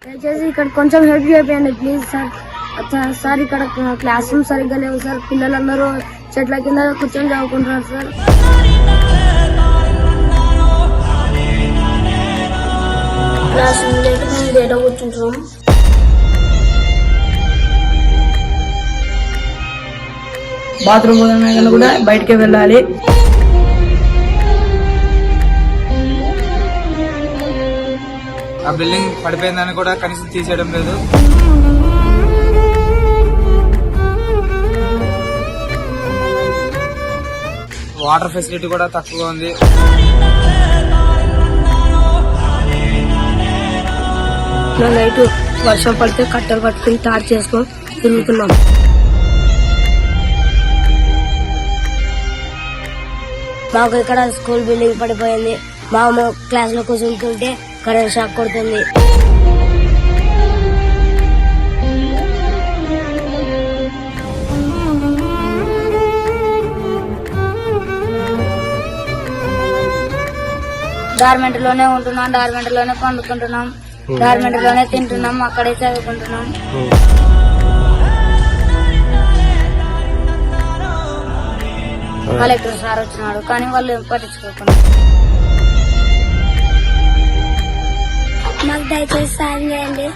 దయచేసి ఇక్కడ కొంచెం హెల్ప్ చేయండి ప్లీజ్ సార్. సార్ ఇక్కడ క్లాస్ రూమ్ సరిగ్గా లేవు సార్. పిల్లలందరూ చెట్ల కింద కూర్చొని చదువుకుంటున్నారు సార్. క్లాస్ రూమ్ లేక మేము బయట కూర్చుంటున్నాం. బాత్రూమ్ కూడా బయటకే వెళ్ళాలి. ఆ బిల్డింగ్ పడిపోయిందని కూడా కనీసం తీసేయడం లేదు. వాటర్ ఫెసిలిటీ కూడా తక్కువగా ఉంది. నైట్ వర్షం పడితే కట్టలు పట్టుకుని తాడు చేసుకొని తిరుగుతున్నాం. మాకు ఇక్కడ స్కూల్ బిల్డింగ్ పడిపోయింది. మా క్లాస్ లో కూర్చుంటుంటే కరెంట్ షాక్ కొడుతుంది. డార్మెంట్ లోనే ఉంటున్నాం, డార్మెంట్ లోనే పండుకుంటున్నాం, డార్మెంట్ లోనే తింటున్నాం, అక్కడే చదువుకుంటున్నాం. కలెక్టర్ సార్ వచ్చినాడు కానీ వాళ్ళు పట్టించుకోకుండా. మాకు దయచేసి సాయం చేయండి.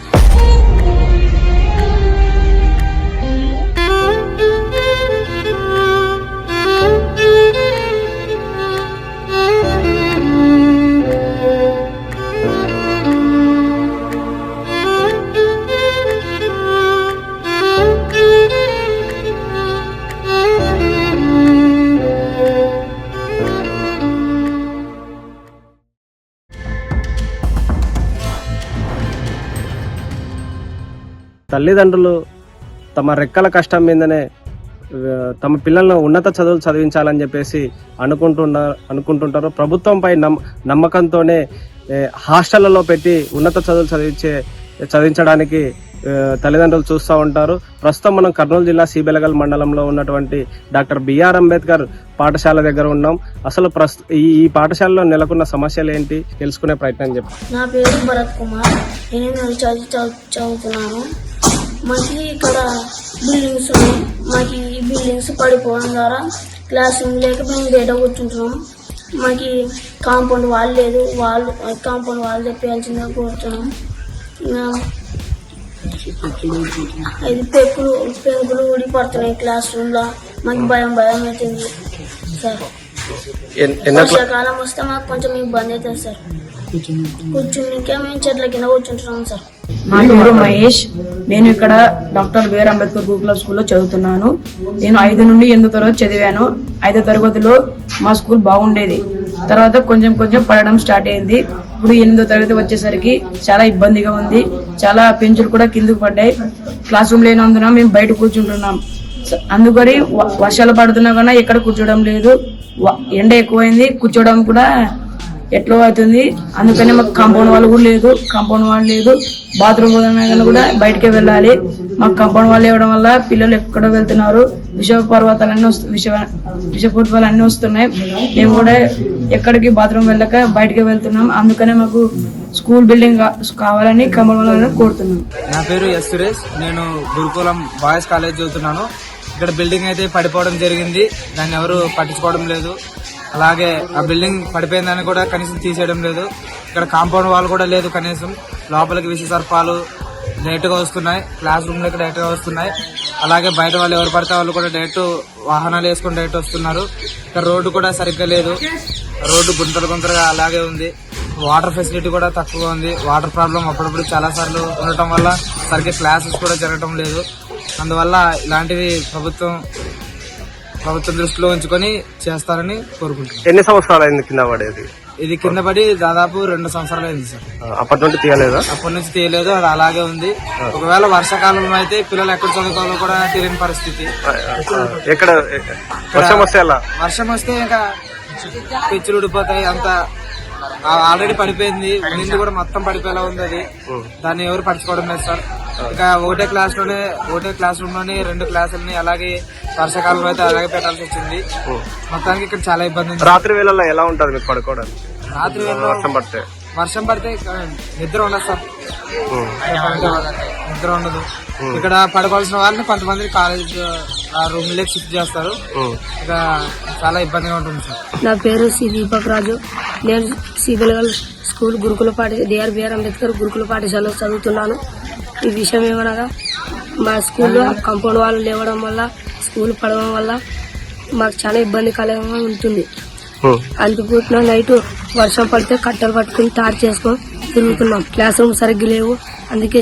తల్లిదండ్రులు తమ రెక్కల కష్టం మీదనే తమ పిల్లలను ఉన్నత చదువులు చదివించాలని చెప్పేసి అనుకుంటుంటారు. ప్రభుత్వంపై నమ్మకంతోనే హాస్టళ్లలో పెట్టి ఉన్నత చదువులు చదివించడానికి తల్లిదండ్రులు చూస్తూ ఉంటారు. ప్రస్తుతం మనం కర్నూలు జిల్లా సిబెలగల్ మండలంలో ఉన్నటువంటి డాక్టర్ బిఆర్ అంబేద్కర్ పాఠశాల దగ్గర ఉన్నాం. అసలు ఈ పాఠశాలలో నెలకొన్న సమస్యలు ఏంటి తెలుసుకునే ప్రయత్నం చెప్పారు. నా పేరు భరత్ కుమార్. నేను చదువుతున్నాను. మాకు ఇక్కడ బిల్డింగ్స్ ఉన్నాయి. మాకు ఈ బిల్డింగ్స్ పడిపోవడం ద్వారా క్లాస్ రూమ్ లేక మేము బయట కూర్చుంటున్నాం. మాకు కాంపౌండ్ వాల్ లేదు. కాంపౌండ్ వాల్ తెప్పించాల్సిందిగా కోరుతున్నాం. ఇది పెంకులు ఊడి పడుతున్నాయి క్లాస్ రూమ్ లో. మాకు భయం అవుతుంది సార్. వర్షాకాలం వస్తే మాకు కొంచెం ఇబ్బంది అవుతుంది సార్. కూర్చునికే మేము చెట్ల కింద కూర్చుంటున్నాం సార్. నా పేరు మహేష్. నేను ఇక్కడ డాక్టర్ బిఆర్ అంబేద్కర్ గురుకుల స్కూల్లో చదువుతున్నాను. నేను 5 నుండి 8వ తరగతి చదివాను. 5వ తరగతిలో మా స్కూల్ బాగుండేది. తర్వాత కొంచెం పడడం స్టార్ట్ అయింది. ఇప్పుడు 8వ తరగతి వచ్చేసరికి చాలా ఇబ్బందిగా ఉంది. చాలా పెంచులు కూడా కిందకు పడ్డాయి. క్లాస్ రూమ్ లేనందున మేము బయట కూర్చుంటున్నాం. అందుకని వర్షాలు పడుతున్నా కన్నా ఎక్కడ కూర్చోవడం లేదు. ఎండ ఎక్కువైంది, కూర్చోవడం కూడా ఎట్లా అవుతుంది. అందుకని మాకు కాంపౌండ్ వాల్ కూడా లేదు. బాత్రూమ్ కూడా బయటకే వెళ్ళాలి. మాకు కాంపౌండ్ వాల్ ఇవ్వడం వల్ల పిల్లలు ఎక్కడో వెళ్తున్నారు. విషపూర్వాలన్నీ వస్తున్నాయి. మేము కూడా ఎక్కడికి బాత్రూమ్ వెళ్ళక బయటకే వెళ్తున్నాం. అందుకనే మాకు స్కూల్ బిల్డింగ్ కావాలని కాంపౌండ్ వాల్ కోరుతున్నాం. నా పేరు ఎస్ సురేష్. నేను గురుకులం బాయ్స్ కాలేజ్ చదువుతున్నాను. ఇక్కడ బిల్డింగ్ అయితే పడిపోవడం జరిగింది. దాన్ని ఎవరు పట్టించుకోవడం లేదు. అలాగే ఆ బిల్డింగ్ పడిపోయిందని కూడా కనీసం తీసేయడం లేదు. ఇక్కడ కాంపౌండ్ వాల్ కూడా లేదు. కనీసం లోపలికి విష సర్పాలు డైరెక్ట్ గా వస్తున్నాయి. క్లాస్ రూమ్ లోకి డైరెక్ట్ గా వస్తున్నాయి. అలాగే బయట వాళ్ళు ఎవరు పడితే వాళ్ళు కూడా డైరెక్ట్ వాహనాలు వేసుకుని డైరెక్ట్ వస్తున్నారు. ఇక్కడ రోడ్డు కూడా సరిగ్గా లేదు. రోడ్డు గుంతలుగా అలాగే ఉంది. వాటర్ ఫెసిలిటీ కూడా తక్కువగా ఉంది. వాటర్ ప్రాబ్లం అప్పుడప్పుడు చాలా సార్లు ఉండటం వల్ల సరిగ్గా క్లాసెస్ కూడా జరగటం లేదు. అందువల్ల ఇలాంటివి ప్రభుత్వం దృష్టిలో ఉంచుకొని చేస్తారని కోరుకుంటున్నాను. ఎన్ని సంవత్సరాలు అయింది కింద పడేది? ఇది కింద పడి దాదాపు 2 సంవత్సరాలు అయింది సార్. అప్పటి నుండి తీయలేదా? అప్పటి నుంచి తీయలేదు. అది అలాగే ఉంది. ఒకవేళ వర్షాకాలంలో అయితే పిల్లలు ఎక్కడ చదువుకోవాలో కూడా తెలియని పరిస్థితి. ఎక్కడ వర్షం వస్తే ఇంకా పెచ్చులు ఊడిపోతాయి. అంత ఆల్రెడీ పడిపోయింది. నిండి కూడా మొత్తం పడిపోయేలా ఉంది. అది దాన్ని ఎవరు పట్టించుకోవడం లేదు సార్. ఇక ఒకటే క్లాస్ రూమ్ లోని 2 క్లాసులని అలాగే వర్షాకాలంలో అయితే అలాగే పెట్టాల్సి వచ్చింది. మొత్తానికి ఇక్కడ చాలా ఇబ్బంది ఉంది. రాత్రి వేళల్లో ఎలా ఉంటుంది మీకు పడుకోవడానికి? రాత్రి వేళలో వర్షం పడితే వర్షం పడితే నిద్ర ఉండదు సార్, నిద్ర ఉండదు. ఇక్కడ పడుకోవాల్సిన వాళ్ళని కొంతమంది కాలేజ్ రూమ్లోకి షిఫ్ట్ చేస్తారు. ఇక చాలా ఇబ్బందిగా ఉంటుంది సార్. నా పేరు సి దీపక్ రాజు. నేను CBL school DR BR Ambedkar గురుకుల పాఠశాలలో చదువుతున్నాను. ఈ విషయం ఏమనగా మా స్కూల్లో కాంపౌండ్ వాళ్ళు లేవడం వల్ల స్కూల్ పడడం వల్ల మాకు చాలా ఇబ్బందికరంగా ఉంటుంది. అందుకు నైట్ వర్షం పడితే కట్టెలు పట్టుకుని తాడు చేసుకొని తిరుగుతున్నాం. క్లాస్ రూమ్ సరిగ్గా లేవు, అందుకే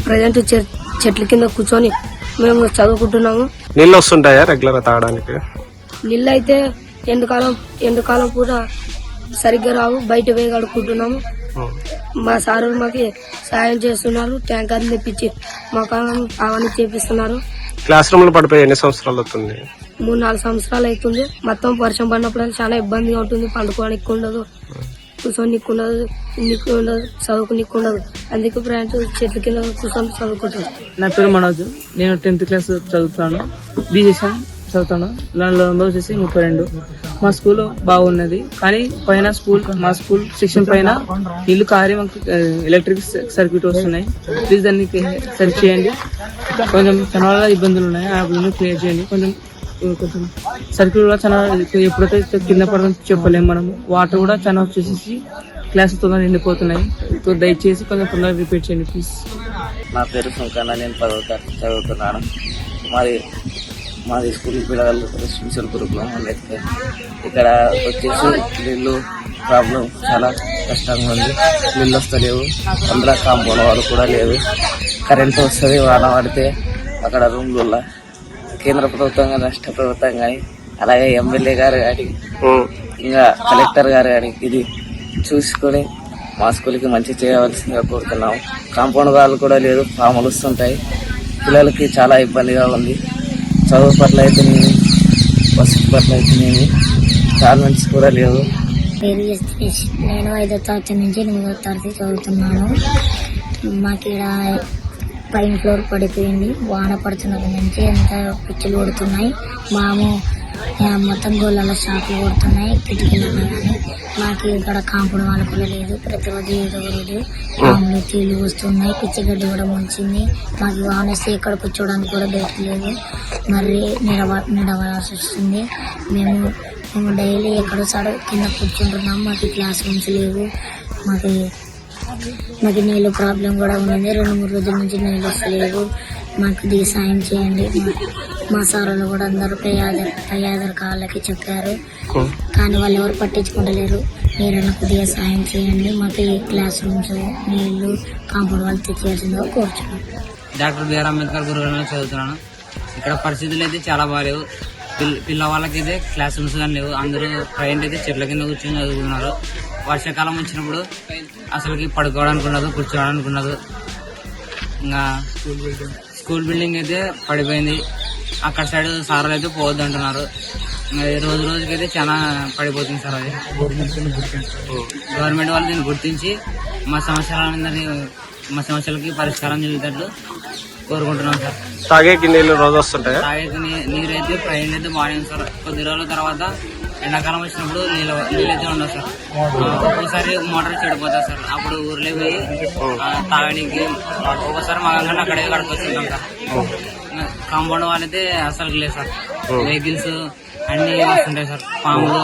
ప్రజెంట్ చెట్ల కింద కూర్చొని మేము చదువుకుంటున్నాము. నీళ్ళు వస్తుంటాయా రెగ్యులర్ తాగడానికి? నీళ్ళు అయితే ఎండాకాలం పూట సరిగ్గా రావు, బయట వేయి కడుక్కుంటున్నాము. మా సారు మాకు సాయం చేస్తున్నారు, ట్యాంకర్లు తెప్పించి మాకు అవన్నీ చేపిస్తున్నారు. క్లాస్ రూమ్ లో పడిపోయి ఎన్ని సంవత్సరాలు అవుతుంది? 3-4 సంవత్సరాలు అవుతుంది. మొత్తం వర్షం పడినప్పుడు చాలా ఇబ్బందిగా ఉంటుంది. పండుకోవడానికి ఉండదు, కూర్చొని ఉండదు, చదువుకునికి ఉండదు. అందుకే ఫ్రెండ్స్ చెట్ల కింద కూర్చొని చదువుకుంటారు. నా పేరు మనోజ్. నేను 10th క్లాస్ చదువుతాను. బీజేసీ చదువుతాను. లండన్లో వచ్చేసి 32. మా స్కూల్ బాగున్నది, కానీ పైన మా స్కూల్ సెక్షన్ పైన నీళ్లు కారి మాకు ఎలక్ట్రిక్ సర్క్యూట్ వస్తున్నాయి. ప్లీజ్ దాన్ని సరి చేయండి. కొంచెం చాలా ఇబ్బందులు ఉన్నాయి, ఆ ఇబ్బందులు క్లియర్ చేయండి. కొంచెం సర్క్యూట్ కూడా చాలా ఎప్పుడైతే కింద పడదని చెప్పలేము మనము. వాటర్ కూడా చాలా వచ్చేసి క్లాస్ తొందరగా నిండిపోతున్నాయి. దయచేసి కొంచెం తొందరగా రిపీట్ చేయండి ప్లీజ్. నా పేరు సుంకన్న. నేను 10వ చదువుతున్నాను. మాది స్కూల్ పిల్లలు రెసిడెన్షియల్ గురుకులం అంబేద్కర్. ఇక్కడ వచ్చేసి నీళ్ళు ప్రాబ్లం చాలా కష్టంగా ఉంది. నీళ్ళు వస్తలేవు, అందులో కాంపౌండ్ వాళ్ళు కూడా లేదు. కరెంట్ వస్తుంది, వాన పడితే అక్కడ రూమ్లలో కేంద్ర ప్రభుత్వం కానీ రాష్ట్ర ప్రభుత్వం కానీ అలాగే ఎమ్మెల్యే గారు కానీ ఇంకా కలెక్టర్ గారు కానీ ఇది చూసుకొని మా స్కూల్కి మంచి చేయవలసిందిగా కోరుతున్నాము. కాంపౌండ్ వాళ్ళు కూడా లేదు, పాములు వస్తుంటాయి. పిల్లలకి చాలా ఇబ్బందిగా ఉంది. చదువు పట్ల అయితేనేమి, వసతి పట్ల అయితేనేమి గవర్నమెంట్స్ కూడా లేవు. నేను 5వ తరగతి నుంచి 8వ తరగతి చదువుతున్నాను. మాకు ఇక్కడ పైన ఫ్లోర్ పడిపోయింది. వాన పడుతున్నది నుంచి ఎంత పిచ్చులు కొడుతున్నాయి. మొత్తం గోళ్ళలో షాపులు కొడుతున్నాయి, కిటికీలలో కానీ. మాకు ఇక్కడ కాంపౌండ్ వాళ్ళు కూడా లేదు. ప్రతిరోజు ఏదో రోజు పాములు తీళ్ళు వస్తున్నాయి, పిచ్చిగడ్డి కూడా ముంచింది. మాకు వాన వస్తే ఎక్కడ కూర్చోవడానికి కూడా లేదు. మరి నిలవాల్సి వస్తుంది. మేము డైలీ ఎక్కడో కింద కూర్చుంటున్నాం. మాకు క్లాస్ రూమ్స్ లేవు. మాకు నీళ్ళు ప్రాబ్లం కూడా ఉంది. 2-3 రోజుల నుంచి నీళ్ళు వస్తలేవు. మాకు దీని సాయం చేయండి. మా సార్లు కూడా అందరూ పై కాళ్ళకి చెప్పారు, కానీ వాళ్ళు ఎవరు పట్టించుకుంటలేరు. మీరు కొద్దిగా సాయం చేయండి. మాకు ఈ క్లాస్ రూమ్స్, నీళ్లు, కాంపౌండ్ వాళ్ళు తెచ్చేసిందో కోరుచున్నాం. డాక్టర్ బిఆర్ అంబేద్కర్ గురుకులంలో చదువుతున్నాను. ఇక్కడ పరిస్థితులు అయితే చాలా బాగాలేవు. పిల్లవాళ్ళకి అయితే క్లాస్ రూమ్స్ కానీ లేవు. అందరూ ప్రజెంట్ అయితే చెట్ల కింద కూర్చొని చదువుతున్నారు. వర్షాకాలం వచ్చినప్పుడు అసలుకి పడుకోవడానికి ఉండదు, కూర్చోవడానికి ఉండదు. ఇంకా స్కూల్ బిల్డింగ్ అయితే పడిపోయింది. అక్కడ సైడ్ సార్లు అయితే పోవద్దు అంటున్నారు. రోజు రోజుకైతే చాలా పడిపోతుంది సార్. అది గవర్నమెంట్ వాళ్ళు దీన్ని గుర్తించి మా సమస్యలకి పరిష్కారం జరిగేటట్లు కోరుకుంటున్నాం సార్. తాగేకి నీళ్ళు రోజు వస్తుంటాయి. తాగేకి నీరు అయితే ప్రజెంట్ అయితే బాగానే ఉంది సార్. కొద్ది రోజుల తర్వాత ఎండాకాలం వచ్చినప్పుడు నీళ్ళైతే ఉండవు సార్. ఒక్కోసారి మోటార్ చెడిపోతుంది సార్. అప్పుడు ఊర్లో పోయి తాగడానికి ఒక్కోసారి మగంగా అక్కడే గడపొస్తుంటాం సార్. కాంపౌండ్ వాళ్ళైతే అసలు లేదు సార్. వెహికల్స్ అన్ని వస్తుంటాయి సార్. పాములు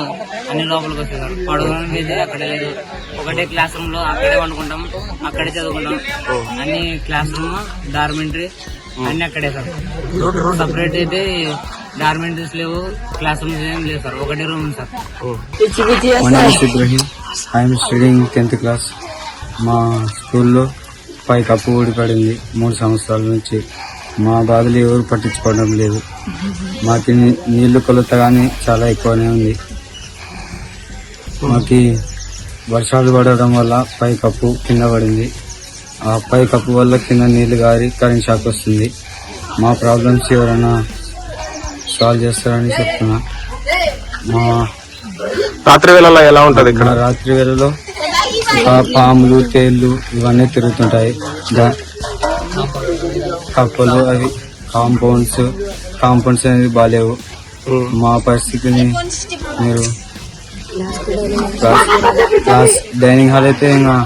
అన్ని లోపలికి వస్తాయి సార్. పడుకోవడానికి అయితే అక్కడే లేదు. ఒకటే క్లాస్ రూమ్ లో అక్కడే వండుకుంటాం, అక్కడే చదువుకుంటాం. అన్ని క్లాస్ రూమ్, డార్మెంటరీ అన్ని అక్కడే సార్. సపరేట్ అయితే డార్మెంటరీస్ లేవు, క్లాస్ రూమ్స్ ఏం లేవు సార్. ఒకటే రూమ్ ఉంది sir. I'm studying 10th class. మా స్కూల్లో పై కప్పు ఊడిపడింది 3 సంవత్సరాల నుంచి. మా బాధలు ఎవరు పట్టించుకోవడం లేదు. మాకు నీళ్లు కొలత కానీ చాలా ఎక్కువనే ఉంది. మాకు వర్షాలు పడడం వల్ల పై కప్పు కింద పడింది. ఆ పై కప్పు వల్ల కింద నీళ్లు గారి కరెంట్ షాక్ వస్తుంది. మా ప్రాబ్లమ్స్ ఎవరైనా సాల్వ్ చేస్తారని చెప్తున్నా. రాత్రి వేళలో ఎలా ఉంటది ఇక్కడ? రాత్రి వేళలో పాములు, తేళ్లు ఇవన్నీ తిరుగుతుంటాయి. కప్పలు, అవి కాంపౌండ్స్ అనేది బాగాలేవు. మా పరిస్థితిని మీరు క్లాస్ డైనింగ్ హాల్ అయితే ఇంకా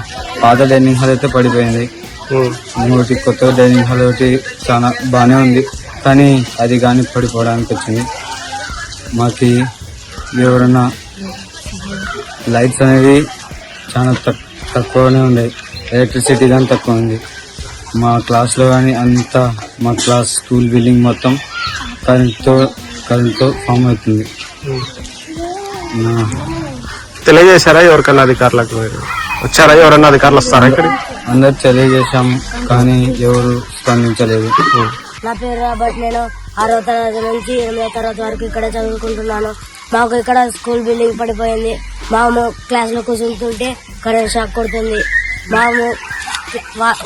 పాత డైనింగ్ హాల్ అయితే పడిపోయింది. ఇంకోటి కొత్త డైనింగ్ హాల్ ఒకటి చాలా బాగానే ఉంది, కానీ అది కానీ పడిపోవడానికి వచ్చింది. మాకు ఎవరన్నా లైట్స్ అనేవి చాలా తక్కువనే ఉన్నాయి, ఎలక్ట్రిసిటీ కానీ తక్కువ ఉంది. మా క్లాస్లో కానీ అంతా మా క్లాస్ స్కూల్ బిల్డింగ్ మొత్తం కరెంట్తో ఫామ్ అవుతుంది. తెలియజేశారా ఎవరికన్నా అధికారులకు? వచ్చారా ఎవరన్నా అధికారులు వస్తారా ఇక్కడ? అందరు తెలియజేశాము, కానీ ఎవరు స్పందించలేదు. నా పేరు రాబర్ట్. నేను 6వ తరగతి నుంచి 8వ తరగతి వరకు ఇక్కడ చదువుకుంటున్నాను. మాకు ఇక్కడ స్కూల్ బిల్డింగ్ పడిపోయింది. మేము క్లాస్ లో కూర్చుంటుంటే కరెంట్ షాక్ కొడుతుంది. మేము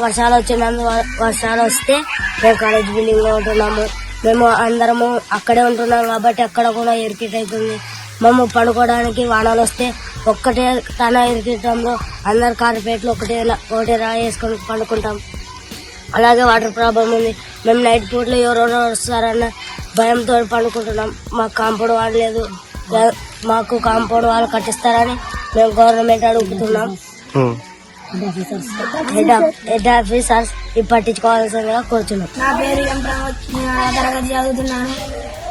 వర్షాలు వస్తే మేము కాలేజ్ బిల్డింగ్ లో ఉంటున్నాము. మేము అందరము అక్కడే ఉంటున్నాం కాబట్టి అక్కడ కూడా ఇరికిట్ అవుతుంది. మేము పడుకోవడానికి వానాలు వస్తే ఒక్కటే తన ఇరికిటంలో అందరు కార్పెట్లు ఒకటే రాయి వేసుకొని పండుకుంటాం. అలాగే వాటర్ ప్రాబ్లం ఉంది. మేము నైట్ పూట్లో ఎవరెవరో వస్తారన్న భయంతో పండుకుంటున్నాం. మాకు కాంపౌండ్ వాల్ లేదు. మాకు కాంపౌండ్ వాల్ కట్టిస్తారని మేము గవర్నమెంట్ అడుగుతున్నాం. హెడ్ ఆఫీసర్స్ ఇది పట్టించుకోవాల్సిందిగా కోరుతున్నాం. నా పేరు ఎం ప్రమోద్. నేను 6వ తరగతి చదువుతున్నాను.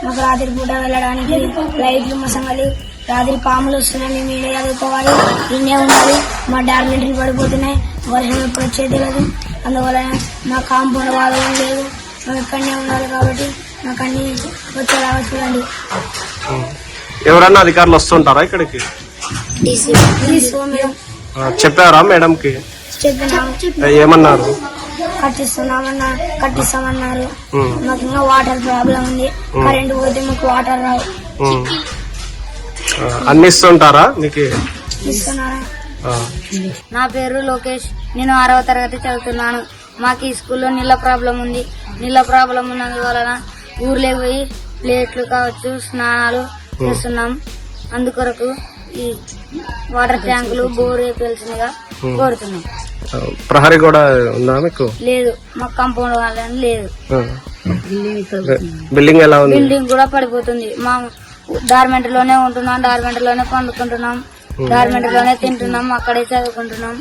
మాకు రాత్రి పూట వెళ్ళడానికి లైట్లు మసంగలి, రాత్రి పాములు వస్తున్నాయి. మేము ఈడే చదువుకోవాలి, ఈయనే ఉండాలి. మా డార్మెంటరీ పడిపోతున్నాయి. వర్షం ఎప్పుడు వచ్చేది తెలియదు. అందువల్ల మా కాంపౌండ్ వాళ్ళు లేదు. మేము ఇక్కడనే ఉండాలి కాబట్టి మాకు అన్ని వచ్చేలాగా చూడండి. ఎవరన్నా అధికారులు వస్తుంటారా ఇక్కడికి? చెప్పారా మేడంకి? ఏమన్నారు? కట్టిస్తామన్నారు. మాకు ఇంకా వాటర్ ప్రాబ్లం ఉంది. కరెంట్ పోతే మాకు వాటర్ రావు. అన్ని ఇస్తుంటారా మీకు? ఇస్తున్నారా? నా పేరు లోకేష్. నేను 6వ తరగతి చదువుతున్నాను. మాకు ఈ స్కూల్లో నీళ్ళ ప్రాబ్లం ఉంది. నీళ్ళ ప్రాబ్లం ఉన్నందువలన ఊర్లోకి పోయి ప్లేట్లు కావచ్చు స్నానాలు చేస్తున్నాం. అందుకొరకు ఈ వాటర్ ట్యాంకులు బోర్ వేయాల్సిందిగా కోరుతున్నాం. ప్రహరీ కూడా ఉందా మీకు? లేదు, మాకు కాంపౌండ్ వాళ్ళని లేదు. బిల్డింగ్ ఎలా ఉంది? బిల్డింగ్ కూడా పడిపోతుంది. మా డార్మెంట్ లోనే ఉంటున్నాం, డార్మెంట్ లోనే పండుకుంటున్నాం, డార్మెంట్ లోనే తింటున్నాం, అక్కడే చదువుకుంటున్నాం.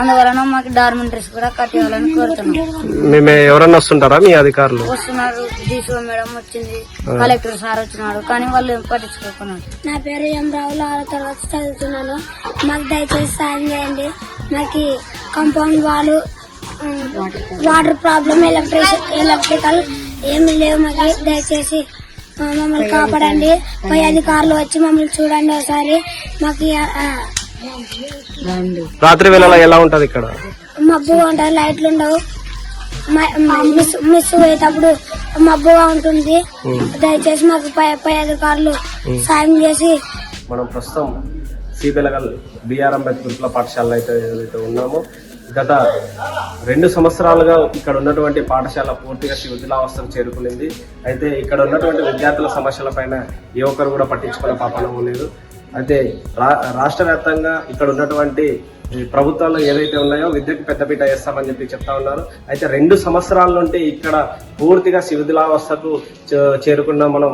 అందువలన మాకు డార్మెంటరీస్ కూడా కట్టేయాలని కోరుతున్నాం. మేము ఎవరన్నా వస్తుంటారా మీ అధికారులు? వస్తున్నారు. డీసీఓ మేడం వచ్చింది, కలెక్టర్ సార్ వచ్చినాడు, కానీ వాళ్ళు పట్టించుకోకున్నారు. నా పేరు ఎం రావులు. 6వ తరగతి చదువుతున్నాను. మాకు దయచేసి సాయం చేయండి. మాకు కాంపౌండ్ వాళ్ళు, వాటర్ ప్రాబ్లం, ఎలక్ట్రికల్ ఏమి లేవు. మాకు దయచేసి మమ్మల్ని కాపాడండి. పై అధికారులు వచ్చి మమ్మల్ని చూడండి ఒకసారి. మాకు రాత్రి వేళ ఎలా ఉంటది ఇక్కడ? మబ్బుగా ఉంటుంది, లైట్లు ఉండవు. మిస్ అయ్యేటప్పుడు మబ్బుగా ఉంటుంది. దయచేసి మాకు పై అధికారులు సాయం చేసి. మనం ప్రస్తుతం సీబెలగల్ బిఆర్ అంబేద్కర్ గురుకుల పాఠశాల ఏదైతే ఉన్నామో, గత 2 సంవత్సరాలుగా ఇక్కడ ఉన్నటువంటి పాఠశాల పూర్తిగా శిథిలావస్థకు చేరుకునింది. అయితే ఇక్కడ ఉన్నటువంటి విద్యార్థుల సమస్యల పైన ఏ ఒక్కరు కూడా పట్టించుకునే పాపనం లేదు. అయితే రాష్ట్ర వ్యాప్తంగా ఇక్కడ ఉన్నటువంటి ప్రభుత్వాలు ఏదైతే ఉన్నాయో విద్యకు పెద్దపీట వేస్తామని చెప్తా ఉన్నారు. అయితే 2 సంవత్సరాల నుండి ఇక్కడ పూర్తిగా శిథిలావస్థకు చేరుకున్న మనం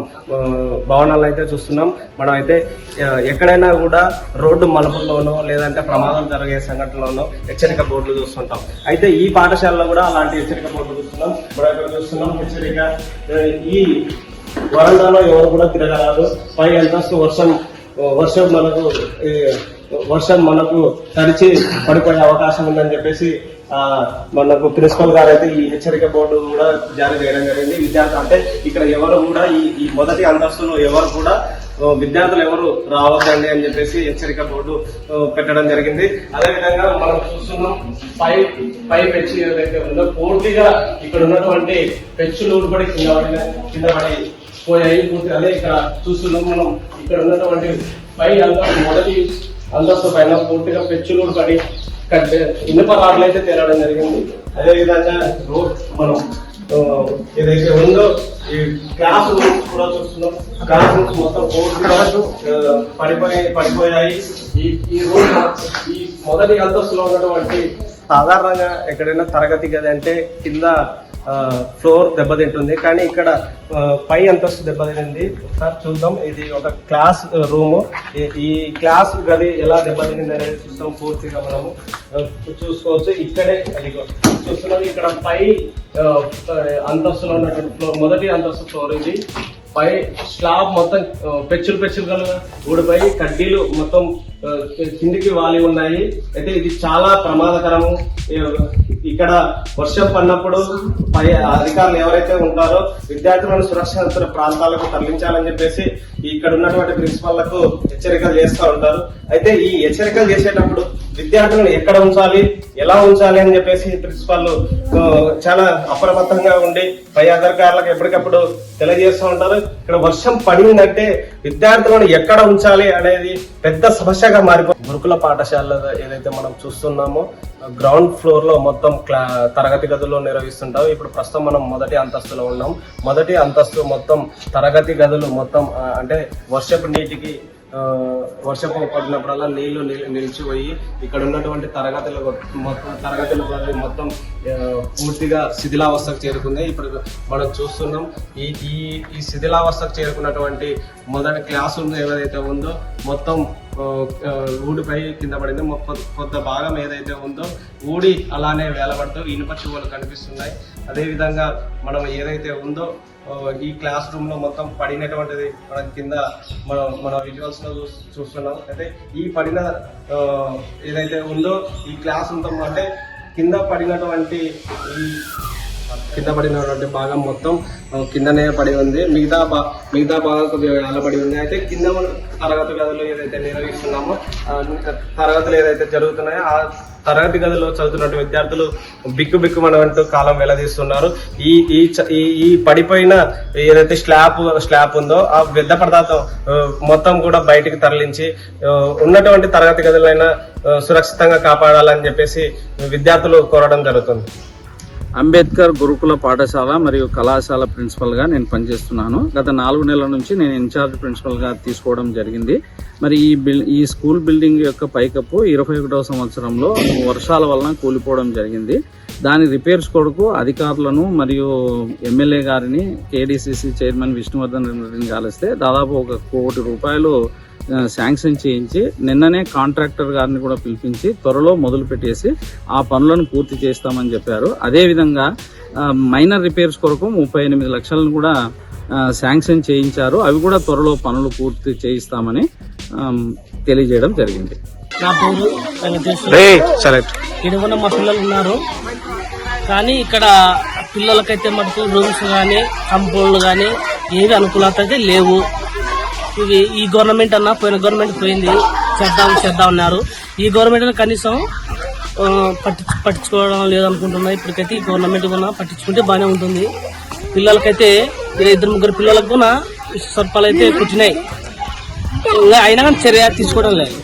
భవనాలను అయితే చూస్తున్నాం. మనం అయితే ఎక్కడైనా కూడా రోడ్డు మలుపుల్లోనో లేదంటే ప్రమాదం జరిగే సంఘటనలోనో హెచ్చరిక బోర్డులు చూస్తుంటాం. అయితే ఈ పాఠశాలలో కూడా అలాంటి హెచ్చరిక బోర్డులు చూస్తున్నాం. మనం ఇక్కడ చూస్తున్నాం హెచ్చరిక. ఈ వరండాలో ఎవరు కూడా తిరగరాదు. పై అంతస్తు వర్షం మనకు తడిచి పడిపోయే అవకాశం ఉందని చెప్పేసి మనకు ప్రిన్సిపల్ గారు అయితే ఈ హెచ్చరిక బోర్డు కూడా జారీ చేయడం జరిగింది. విద్యార్థులు అంటే ఇక్కడ ఎవరు కూడా ఈ మొదటి అంతస్తులో ఎవరు కూడా విద్యార్థులు ఎవరు రావద్దండి అని చెప్పేసి హెచ్చరిక బోర్డు పెట్టడం జరిగింది. అదేవిధంగా మనం చూస్తున్నాం పై పెచ్చు ఏదైతే ఉందో పూర్తిగా ఇక్కడ ఉన్నటువంటి పెచ్చులు ఊడిపడి కింద పడి పోయాయి పూర్తిగా. అదే ఇక్కడ చూస్తున్నాం మనం ఇక్కడ ఉన్నటువంటి పై మొదటి అంతస్తు పైన పూర్తిగా పెచ్చులు పడి ఇనుప రాడ్లు అయితే తేలడం జరిగింది. అదేవిధంగా మనం ఏదైతే ఉందో ఈ క్లాస్ రూమ్స్ కూడా చూస్తున్నాం. క్లాస్ రూమ్స్ మొత్తం పూర్తిగా పడిపోయాయి. ఈ రూమ్ ఈ మొదటి అంతస్తులో ఉన్నటువంటి సాధారణంగా ఎక్కడైనా తరగతి గది అంటే కింద ఫ్లోర్ దెబ్బతింటుంది, కానీ ఇక్కడ పై అంతస్తు దెబ్బతింది. ఒకసారి చూద్దాం. ఇది ఒక క్లాస్ రూము. ఈ క్లాస్ గది ఎలా దెబ్బతింది అనేది చూస్తాం. పూర్తిగా మనము చూసుకోవచ్చు. ఇక్కడే చూస్తున్నాం. ఇక్కడ పై అంతస్తులో ఉన్నటువంటి ఫ్లోర్, మొదటి అంతస్తు ఫ్లోర్ ఇది. పై స్లాబ్ మొత్తం పెచ్చులుగా ఊడిపోయి కడ్డీలు మొత్తం కిందికి వాలి ఉన్నాయి. అయితే ఇది చాలా ప్రమాదకరము. ఇక్కడ వర్షం పడినప్పుడు పై అధికారులు ఎవరైతే ఉంటారో విద్యార్థులను సురక్షిత ప్రాంతాలకు తరలించాలని చెప్పేసి ఇక్కడ ఉన్నటువంటి ప్రిన్సిపాళ్లకు హెచ్చరికలు చేస్తూ ఉంటారు. అయితే ఈ హెచ్చరికలు చేసేటప్పుడు విద్యార్థులను ఎక్కడ ఉంచాలి, ఎలా ఉంచాలి అని చెప్పేసి ప్రిన్సిపాల్ చాలా అప్రమత్తంగా ఉండి పై అధికారులకు ఎప్పటికప్పుడు తెలియజేస్తూ ఉంటారు. ఇక్కడ వర్షం పడిందంటే విద్యార్థులను ఎక్కడ ఉంచాలి అనేది పెద్ద సమస్యగా మారిపోయింది. గురుకుల పాఠశాల ఏదైతే మనం చూస్తున్నామో గ్రౌండ్ ఫ్లోర్ లో మొత్తం తరగతి గదులు నిర్వహిస్తుంటాం. ఇప్పుడు ప్రస్తుతం మనం మొదటి అంతస్తులో ఉన్నాం. మొదటి అంతస్తు మొత్తం తరగతి గదులు మొత్తం అంటే వర్షపు నీటికి వర్షపు పడినప్పుడల్లా నీళ్లు నిలిచిపోయి ఇక్కడ ఉన్నటువంటి తరగతులు మొత్తం పూర్తిగా శిథిలావస్థకు చేరుకుంది. ఇప్పుడు మనం చూస్తున్నాం ఈ శిథిలావస్థకు చేరుకున్నటువంటి మొదటి క్లాస్ రూమ్ ఏదైతే ఉందో మొత్తం ఊడిపై కింద పడింది. కొంత భాగం ఏదైతే ఉందో ఊడి అలానే వేలబడుతూ ఇనుప చువ్వలు కనిపిస్తున్నాయి. అదేవిధంగా మనం ఏదైతే ఉందో ఈ క్లాస్ రూమ్ లో మొత్తం పడినటువంటిది మనం కింద మన విజువల్స్ లో చూస్తున్నాం. అయితే ఈ పడిన ఏదైతే ఉందో ఈ క్లాస్ రూమ్ అంటే కింద పడినటువంటి భాగం మొత్తం కిందనే పడి ఉంది. మిగతా భాగం కొద్దిగా వేలబడి ఉంది. అయితే కింద మనం తరగతి గదులు ఏదైతే నిర్వహిస్తున్నామో తరగతులు ఏదైతే జరుగుతున్నాయో ఆ తరగతి గదిలో చదువుతున్నటువంటి విద్యార్థులు బిక్కుమంటూ కాలం వెల్లదీస్తున్నారు. ఈ పడిపోయిన ఏదైతే స్లాబ్ ఉందో ఆ వ్యర్థ పదార్థం మొత్తం కూడా బయటికి తరలించి ఉన్నటువంటి తరగతి గదులైనా సురక్షితంగా కాపాడాలని చెప్పేసి విద్యార్థులు కోరడం జరుగుతుంది. అంబేద్కర్ గురుకుల పాఠశాల మరియు కళాశాల ప్రిన్సిపల్గా నేను పనిచేస్తున్నాను. గత 4 నెలల నుంచి నేను ఇన్ఛార్జ్ ప్రిన్సిపల్గా తీసుకోవడం జరిగింది. మరి ఈ స్కూల్ బిల్డింగ్ యొక్క పైకప్పు 21వ సంవత్సరంలో వర్షాల వలన కూలిపోవడం జరిగింది. దాని రిపేర్స్ కొరకు అధికారులను మరియు ఎమ్మెల్యే గారిని కేడీసీసీ చైర్మన్ విష్ణువర్ధన్ రెడ్డిని కలిస్తే దాదాపు 1 కోటి రూపాయలు శాంక్షన్ చేయించి నిన్ననే కాంట్రాక్టర్ గారిని కూడా పిలిపించి త్వరలో మొదలు పెట్టేసి ఆ పనులను పూర్తి చేస్తామని చెప్పారు. అదేవిధంగా మైనర్ రిపేర్స్ కొరకు 38 లక్షలను కూడా శాంక్షన్ చేయించారు. అవి కూడా త్వరలో పనులు పూర్తి చేయిస్తామని తెలియజేయడం జరిగింది. నా పేరు వెంకటేశ్వర. మా పిల్లలు ఉన్నారు, కానీ ఇక్కడ పిల్లలకైతే మటుకు రూమ్స్ కానీ కంపౌండ్లు కానీ ఏవి అనుకూలత అయితే లేవు. ఇది ఈ గవర్నమెంట్ అన్నా పోయిన గవర్నమెంట్ పోయింది, చేద్దాం అన్నారు. ఈ గవర్నమెంట్ కనీసం పట్టించుకోవడం లేదనుకుంటున్నా. ఇప్పటికైతే ఈ గవర్నమెంట్ కూడా పట్టించుకుంటే బాగానే ఉంటుంది. పిల్లలకైతే 2-3 పిల్లలకు కూడా సర్పాలు అయితే పుట్టినాయి, అయినా కానీ చర్య తీసుకోవడం లేదు.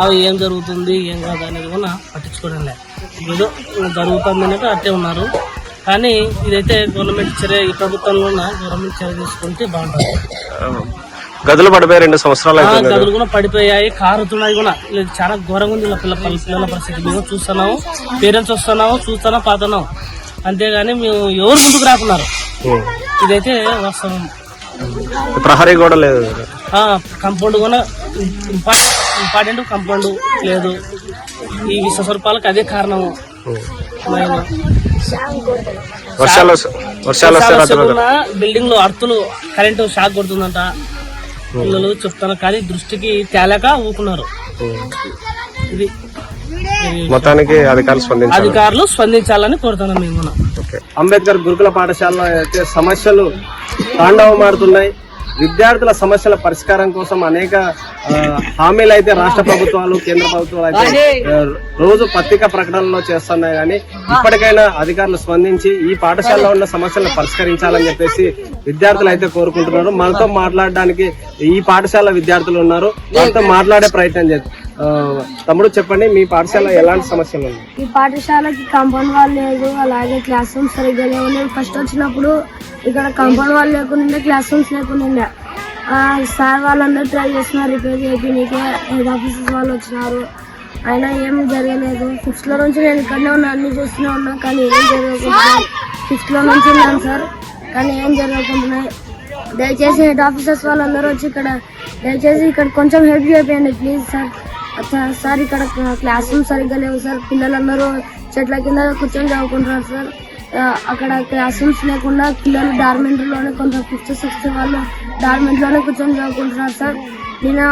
అవి ఏం జరుగుతుంది ఏం కాదు అనేది కూడా పట్టించుకోవడం లేదు. ఏదో జరుగుతుంది అనేది అట్టే ఉన్నారు. కానీ ఇదైతే గవర్నమెంట్ చర్య, ఈ ప్రభుత్వంలో గవర్నమెంట్ చర్య తీసుకుంటే బాగుంటుంది. గదులు పడిపోయి 2 సంవత్సరాలు గదులు కూడా పడిపోయాయి, కారుతున్నాయి కూడా. చాలా ఘోరంగా ఉంది పిల్లల పరిస్థితి. మేము చూస్తున్నాము, పేరెంట్స్ చూస్తున్నాం పాతున్నాం, అంతేగాని మేము ఎవరు ముందుకు రాకున్నారు. ఇదైతే వాస్తవం. ప్రహరీ కూడా లేదు, కంపౌండ్ కూడా ఇంపార్టెంట్ కంపౌండ్ లేదు. ఈ విశ్వస్వరూపాలకు అదే కారణం. బిల్డింగ్ లో అర్తులు కరెంటు షాక్ కొడుతుందంట పిల్లలు చెప్తాను, కానీ దృష్టికి తేలేక ఊకున్నారు. ఇది మొత్తానికి అధికారులు స్పందించాలని కోరుతున్నాం మేము. అంబేద్కర్ గురుకుల పాఠశాలలో అయితే సమస్యలు తాండవమాడుతున్నాయి. విద్యార్థుల సమస్యల పరిష్కారం కోసం అనేక హామీలు అయితే రాష్ట్ర ప్రభుత్వాలు కేంద్ర ప్రభుత్వాలు అయితే రోజు పత్రికా ప్రకటనలో చేస్తున్నాయి. కానీ ఇప్పటికైనా అధికారులు స్పందించి ఈ పాఠశాలలో ఉన్న సమస్యలను పరిష్కరించాలని చెప్పేసి విద్యార్థులు అయితే కోరుకుంటున్నారు. మనతో మాట్లాడడానికి ఈ పాఠశాల విద్యార్థులు ఉన్నారు, మనతో మాట్లాడే ప్రయత్నం చేస్తారు. తమ్ముడు చెప్పండి, మీ పాఠశాల ఎలాంటి సమస్యలు ఉన్నాయి? ఈ పాఠశాలకి కాంపౌండ్ వాల్ లేదు, అలాగే క్లాస్ రూమ్స్ సరిగ్గా లేవు. నేను ఫస్ట్ వచ్చినప్పుడు ఇక్కడ కాంపౌండ్ వాల్ లేకుండా క్లాస్ రూమ్స్ లేకుండా సార్ వాళ్ళందరూ ట్రై చేస్తున్నారు రిపేర్ చేయడానికి. హెడ్ ఆఫీసర్స్ వాళ్ళు వచ్చినారు, అయినా ఏం జరగలేదు. 6th లో నుంచి నేను ఇక్కడనే ఉన్నా, అన్ని చూస్తూనే ఉన్నా, కానీ ఏం జరగకుంటున్నాయి. 6th లో నుంచి ఉన్నాను సార్, కానీ ఏం జరగకుంటున్నాయి. దయచేసి హెడ్ ఆఫీసర్స్ వాళ్ళందరూ వచ్చి దయచేసి ఇక్కడ కొంచెం హెల్ప్ చేయండి ప్లీజ్ సార్. సార్ ఇక్కడ క్లాస్ రూమ్ సరిగ్గా లేవు సార్, పిల్లలందరూ చెట్ల కింద కూర్చొని చదువుకుంటున్నారు సార్. అక్కడ క్లాస్ రూమ్స్ లేకుండా పిల్లలు డార్మెంటరీలోనే కొంచెం 5th 6th వాళ్ళు డార్మెంటరీలోనే కూర్చొని చదువుకుంటున్నారు సార్. నేను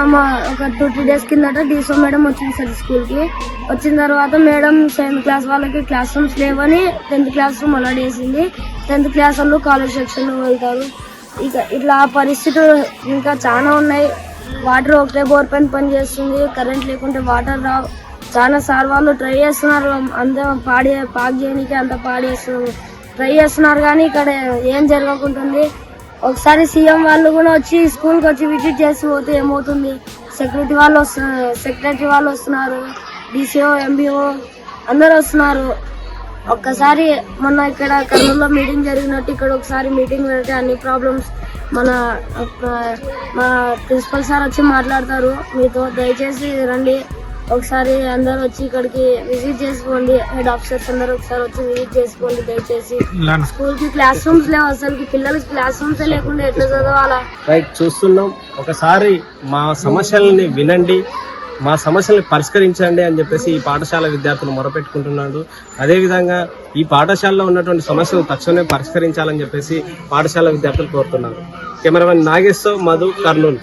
ఒక 2-3 days కిందట డీసో మేడం వచ్చింది సార్ స్కూల్కి. వచ్చిన తర్వాత మేడం 7th క్లాస్ వాళ్ళకి క్లాస్ రూమ్స్ లేవని 10th క్లాస్ రూమ్ అలాట్ చేసింది. 10th క్లాస్ వాళ్ళు కాలేజ్ సెక్షన్ వెళ్తారు. ఇక ఇట్లా పరిస్థితులు ఇంకా చాలా ఉన్నాయి. వాటర్ ఒకటే బోర్ పైన పని చేస్తుంది, కరెంట్ లేకుంటే వాటర్ రావు. చాలా సార్ వాళ్ళు ట్రై చేస్తున్నారు, అంత పాక్ చేయడానికి అంత ట్రై చేస్తున్నారు, కానీ ఇక్కడ ఏం జరగకుంటుంది. ఒకసారి సీఎం వాళ్ళు కూడా వచ్చి స్కూల్కి వచ్చి విజిట్ చేసి పోతే ఏమవుతుంది. సెక్రటరీ వాళ్ళు వస్తున్నారు, డిసిఓ ఎంబీఓ అందరు వస్తున్నారు. ఒక్కసారి మొన్న ఇక్కడ కర్నూలులో మీటింగ్ జరిగినట్టు ఇక్కడ ఒకసారి మీటింగ్ పెడితే అన్ని ప్రాబ్లమ్స్ మా ప్రిన్సిపల్ సార్ వచ్చి మాట్లాడతారు మీతో. దయచేసి రండి, ఒకసారి అందరు వచ్చి ఇక్కడికి విజిట్ చేసుకోండి. హెడ్ ఆఫీసర్స్ అందరూ ఒకసారి వచ్చి విజిట్ చేసుకోండి దయచేసి. స్కూల్ కి క్లాస్ రూమ్స్ లేవు, అసలు పిల్లలకి క్లాస్ రూమ్స్ లేకుండా ఎట్లా చదవాలా? రైట్, చూస్తున్నాం. ఒకసారి మా సమస్యల్ని వినండి, మా సమస్యల్ని పరిష్కరించండి అని చెప్పేసి ఈ పాఠశాల విద్యార్థులు మొరపెట్టుకుంటున్నాడు. అదేవిధంగా ఈ పాఠశాలలో ఉన్నటువంటి సమస్యలు తక్షణమే పరిష్కరించాలని చెప్పేసి పాఠశాల విద్యార్థులు కోరుతున్నారు. కెమెరామెన్ నాగేశ్వర్, మధు, కర్నూలు.